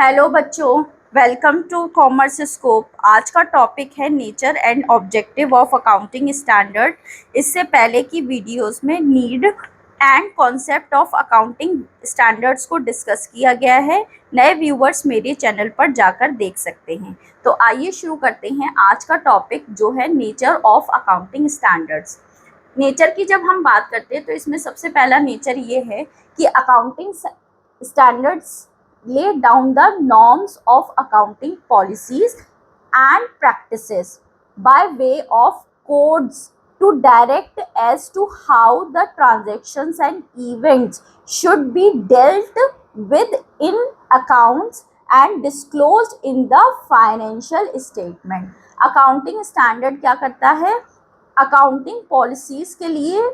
Hello बच्चों, welcome to commerce scope. आज का टॉपिक है nature and objective of accounting standard. इससे पहले की वीडियोस में need and concept of accounting standards को डिस्कस किया गया है। नए व्यूवर्स मेरे चैनल पर जाकर देख सकते हैं। तो आइए शुरू करते हैं। आज का टॉपिक जो है nature of accounting standards. Nature की जब हम बात करते हैं तो इसमें सबसे पहला नेचर ये है कि accounting standards lay down the norms of accounting policies and practices by way of codes to direct as to how the transactions and events should be dealt with in accounts and disclosed in the financial statement. Accounting standard क्या करता है? Accounting policies के लिए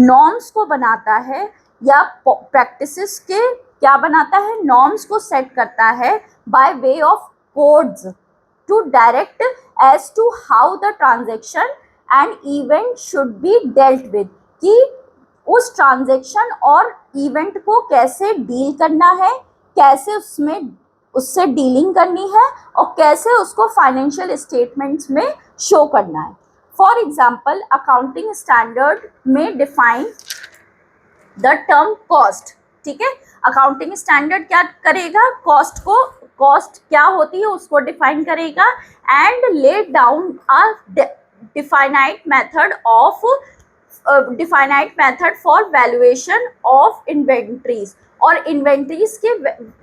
norms को बनाता है या practices के क्या बनाता है, नॉर्म्स को सेट करता है by way of codes to direct as to how the transaction and event should be dealt with, कि उस ट्रांजेक्शन और इवेंट को कैसे डील करना है, कैसे उससे डीलिंग करनी है और कैसे उसको फाइनेंशियल स्टेटमेंट्स में शो करना है। फॉर एग्जाम्पल, अकाउंटिंग स्टैंडर्ड में डिफाइन द टर्म कॉस्ट। ठीक है, अकाउंटिंग स्टैंडर्ड क्या करेगा? कॉस्ट क्या होती है उसको डिफाइन करेगा and lay down a definite method for valuation of inventories. और इन्वेंट्रीज के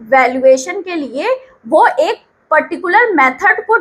वैल्यूएशन के लिए वो एक पर्टिकुलर मेथड को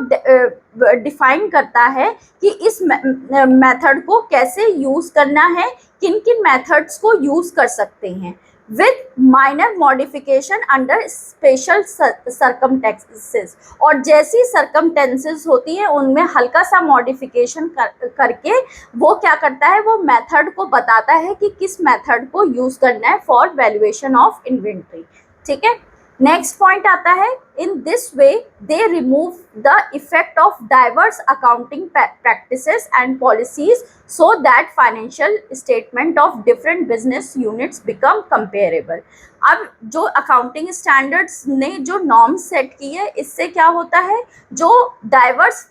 डिफाइन करता है कि इस मेथड को कैसे यूज करना है, किन किन मेथड्स को यूज कर सकते हैं with minor modification under special circumstances। और जैसी circumstances होती है उनमें हल्का सा मॉडिफिकेशन करके वो क्या करता है, वो मेथड को बताता है कि किस मेथड को यूज करना है फॉर वैल्यूएशन ऑफ इन्वेंट्री। ठीक है, नेक्स्ट पॉइंट आता है, in this way they remove the effect of diverse accounting practices and policies so that financial statement of different business units become comparable. अब जो accounting standards ने जो norms set की है, इससे क्या होता है, जो डाइवर्स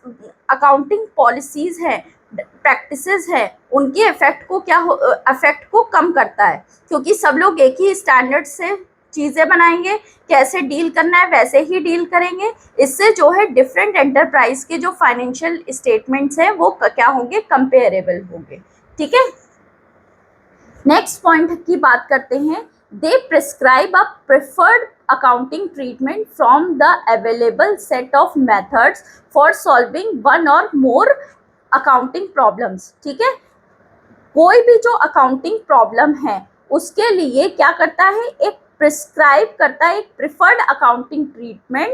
अकाउंटिंग पॉलिसीज है, प्रैक्टिसेस है, उनके इफेक्ट को कम करता है, क्योंकि सब लोग एक ही स्टैंडर्ड से चीज़ें बनाएंगे, कैसे डील करना है वैसे ही डील करेंगे। इससे जो है डिफरेंट एंटरप्राइज के जो फाइनेंशियल स्टेटमेंट्स हैं वो क्या होंगे, कंपेरेबल होंगे। ठीक है, नेक्स्ट पॉइंट की बात करते हैं। They prescribe a preferred accounting treatment from the available set of methods for solving one or more accounting problems. ठीक है, कोई भी जो अकाउंटिंग प्रॉब्लम है उसके लिए क्या करता है, एक प्रिस्क्राइब करता है एक preferred accounting treatment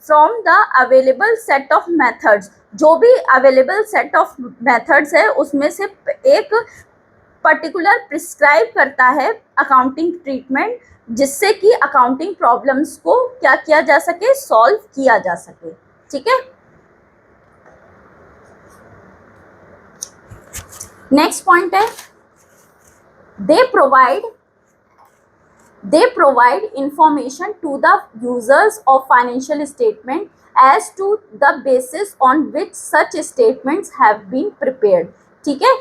from the available set of methods. जो भी अवेलेबल सेट ऑफ मेथड्स है उसमें से एक पर्टिकुलर प्रिस्क्राइब करता है अकाउंटिंग ट्रीटमेंट, जिससे कि अकाउंटिंग प्रॉब्लम्स को क्या किया जा सके, सॉल्व किया जा सके। ठीक है, नेक्स्ट पॉइंट है, they provide information to the users of financial statement as to the basis on which such statements have been prepared। ठीक है,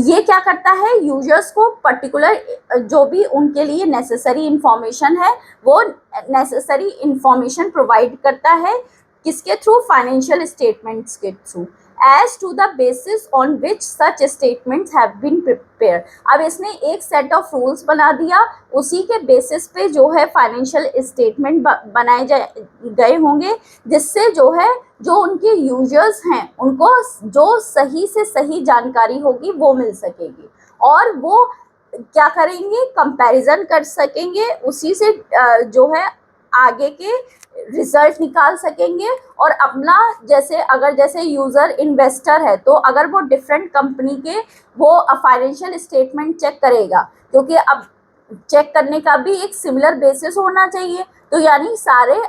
ये क्या करता है, यूजर्स को पर्टिकुलर जो भी उनके लिए नेसेसरी इंफॉर्मेशन है वो नेसेसरी इंफॉर्मेशन प्रोवाइड करता है, किसके थ्रू, फाइनेंशियल स्टेटमेंट्स के through, as to the basis on which such statements have been prepared। अब इसने एक सेट ऑफ रूल्स बना दिया, उसी के बेसिस पे जो है फाइनेंशियल स्टेटमेंट बनाए गए होंगे, जिससे जो है जो उनके यूजर्स हैं उनको जो सही से सही जानकारी होगी वो मिल सकेगी और वो क्या करेंगे, कंपैरिजन कर सकेंगे, उसी से जो है आगे के रिजल्ट निकाल सकेंगे। और अपना जैसे यूज़र इन्वेस्टर है तो अगर वो डिफरेंट कंपनी के वो फाइनेंशियल स्टेटमेंट चेक करेगा, क्योंकि अब चेक करने का भी एक सिमिलर बेसिस होना चाहिए, तो यानी सारे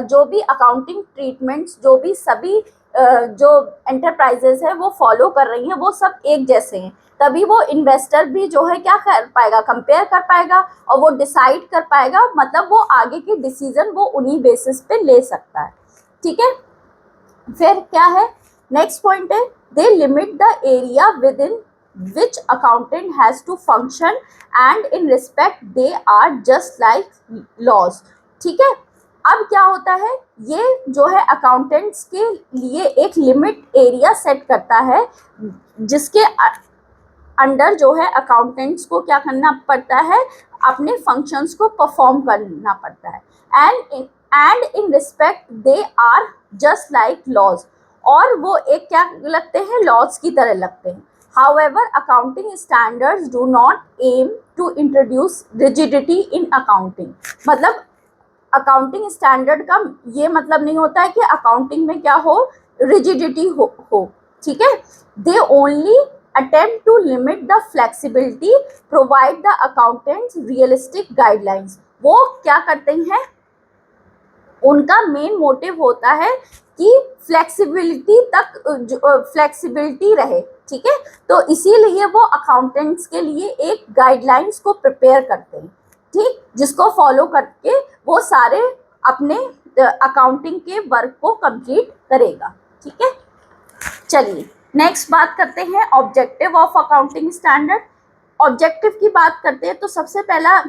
जो भी अकाउंटिंग ट्रीटमेंट्स जो भी सभी जो एंटरप्राइजेस है वो फॉलो कर रही हैं वो सब एक जैसे हैं, तभी वो इन्वेस्टर भी जो है क्या कर पाएगा, कंपेयर कर पाएगा और वो डिसाइड कर पाएगा, मतलब वो आगे की डिसीजन वो उन्हीं बेसिस पे ले सकता है। ठीक है, फिर क्या है, नेक्स्ट पॉइंट है, they limit the area within which accountant has to function and in respect they are just like laws. ठीक है, अब क्या होता है, ये जो है अकाउंटेंट्स के लिए एक लिमिट एरिया सेट करता है जिसके अंडर जो है अकाउंटेंट्स को क्या करना पड़ता है, अपने फंक्शंस को परफॉर्म करना पड़ता है। And in respect they are just like laws, और वो एक क्या लगते हैं, लॉज की तरह लगते हैं। However, accounting standards do not aim to introduce rigidity in accounting। मतलब अकाउंटिंग स्टैंडर्ड का ये मतलब नहीं होता है कि अकाउंटिंग में क्या हो, रिजिडिटी हो। ठीक है, they only attempt to limit the flexibility, provide the accountants realistic guidelines. वो क्या करते हैं, उनका मेन मोटिव होता है कि फ्लेक्सिबिलिटी रहे। ठीक है, तो इसीलिए वो अकाउंटेंट्स के लिए एक गाइडलाइंस को प्रिपेयर करते हैं, ठीक, जिसको फॉलो करके वो सारे अपने अकाउंटिंग के वर्क को कंप्लीट करेगा। ठीक है, चलिए नेक्स्ट बात करते हैं objective of accounting standard. Objective की बात करते हैं तो सबसे पहला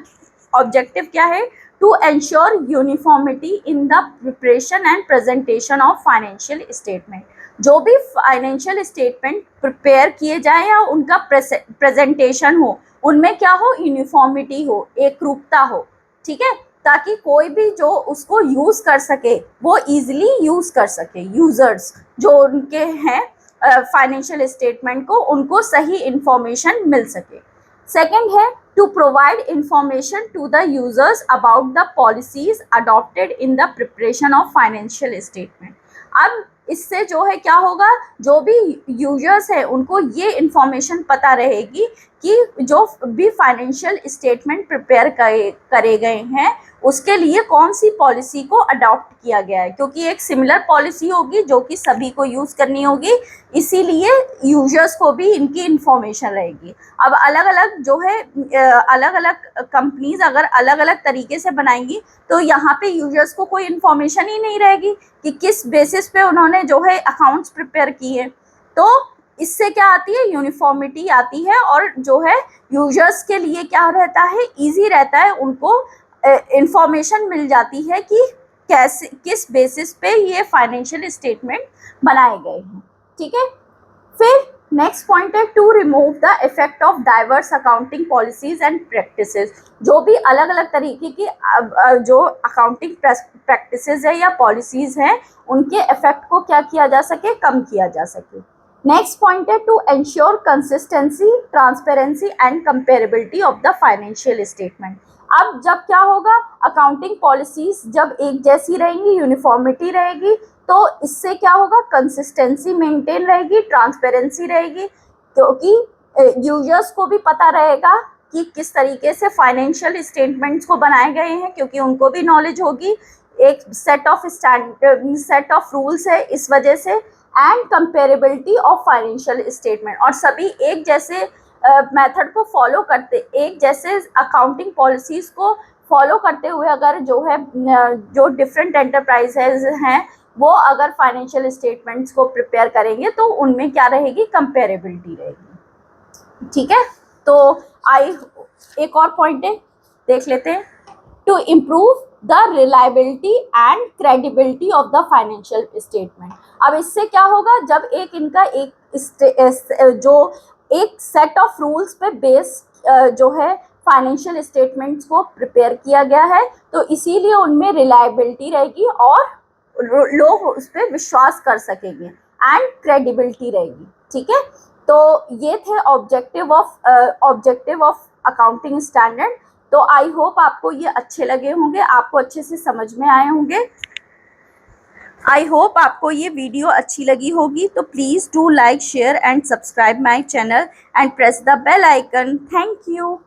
ऑब्जेक्टिव क्या है, to ensure uniformity in the preparation and presentation of financial statement. जो भी फाइनेंशियल स्टेटमेंट प्रिपेयर किए जाए या उनका प्रेजेंटेशन हो, उनमें क्या हो, यूनिफॉर्मिटी हो, एक रूपता हो। ठीक है, ताकि कोई भी जो उसको यूज कर सके वो इजीली यूज कर सके, यूजर्स जो उनके हैं फाइनेंशियल स्टेटमेंट को, उनको सही इंफॉर्मेशन मिल सके। सेकंड है, to provide information to the users about the policies adopted in the preparation of financial statement. अब इससे जो है क्या होगा, जो भी यूजर्स है उनको ये इंफॉर्मेशन पता रहेगी कि जो भी फाइनेंशियल स्टेटमेंट प्रिपेयर करे गए हैं उसके लिए कौन सी पॉलिसी को अडॉप्ट किया गया है, क्योंकि एक सिमिलर पॉलिसी होगी जो कि सभी को यूज़ करनी होगी, इसीलिए यूजर्स को भी इनकी इंफॉर्मेशन रहेगी। अब अलग अलग जो है अलग अलग कंपनीज अगर अलग अलग तरीके से बनाएंगी तो यहाँ पे यूजर्स को कोई इंफॉर्मेशन ही नहीं रहेगी कि किस बेसिस पे उन्होंने जो है अकाउंट्स प्रिपेयर किए। तो इससे क्या आती है, यूनिफॉर्मिटी आती है, और जो है यूजर्स के लिए क्या रहता है, इजी रहता है, उनको इंफॉर्मेशन मिल जाती है कि कैसे, किस बेसिस पे ये फाइनेंशियल स्टेटमेंट बनाए गए हैं। ठीक है, फिर नेक्स्ट पॉइंट है, to remove the effect of diverse accounting policies and practices. जो भी अलग अलग तरीके की जो अकाउंटिंग प्रैक्टिसेस है या पॉलिसीज हैं, उनके इफेक्ट को क्या किया जा सके, कम किया जा सके। नेक्स्ट पॉइंट है, to ensure consistency, transparency and comparability of the financial statement. अब जब क्या होगा, अकाउंटिंग पॉलिसीज जब एक जैसी रहेंगी, यूनिफॉर्मिटी रहेगी, तो इससे क्या होगा, कंसिस्टेंसी मेंटेन रहेगी, ट्रांसपेरेंसी रहेगी, क्योंकि यूजर्स को भी पता रहेगा कि किस तरीके से फाइनेंशियल स्टेटमेंट्स को बनाए गए हैं, क्योंकि उनको भी नॉलेज होगी, एक सेट ऑफ रूल्स है इस वजह से। And comparability of financial statement, और सभी एक जैसे मेथड को फॉलो करते, एक जैसे अकाउंटिंग पॉलिसीज को फॉलो करते हुए अगर जो है जो डिफरेंट एंटरप्राइजेज हैं वो अगर फाइनेंशियल स्टेटमेंट्स को प्रिपेयर करेंगे तो उनमें क्या रहेगी, कंपेरेबिलिटी रहेगी। ठीक है, तो एक और पॉइंट है, देख लेते हैं, to improve the reliability and credibility of the financial statement. अब इससे क्या होगा, जब एक इनका जो एक सेट ऑफ रूल्स पे बेस जो है फाइनेंशियल स्टेटमेंट्स को प्रिपेयर किया गया है, तो इसीलिए उनमें रिलायबिलिटी रहेगी और लोग उस पर विश्वास कर सकेंगे एंड क्रेडिबिलिटी रहेगी। ठीक है, तो ये थे ऑब्जेक्टिव ऑफ अकाउंटिंग स्टैंडर्ड। तो आई होप आपको ये अच्छे लगे होंगे, आपको अच्छे से समझ में आए होंगे। आई होप आपको ये वीडियो अच्छी लगी होगी, तो please do like, share and subscribe my channel and press the bell icon. Thank you.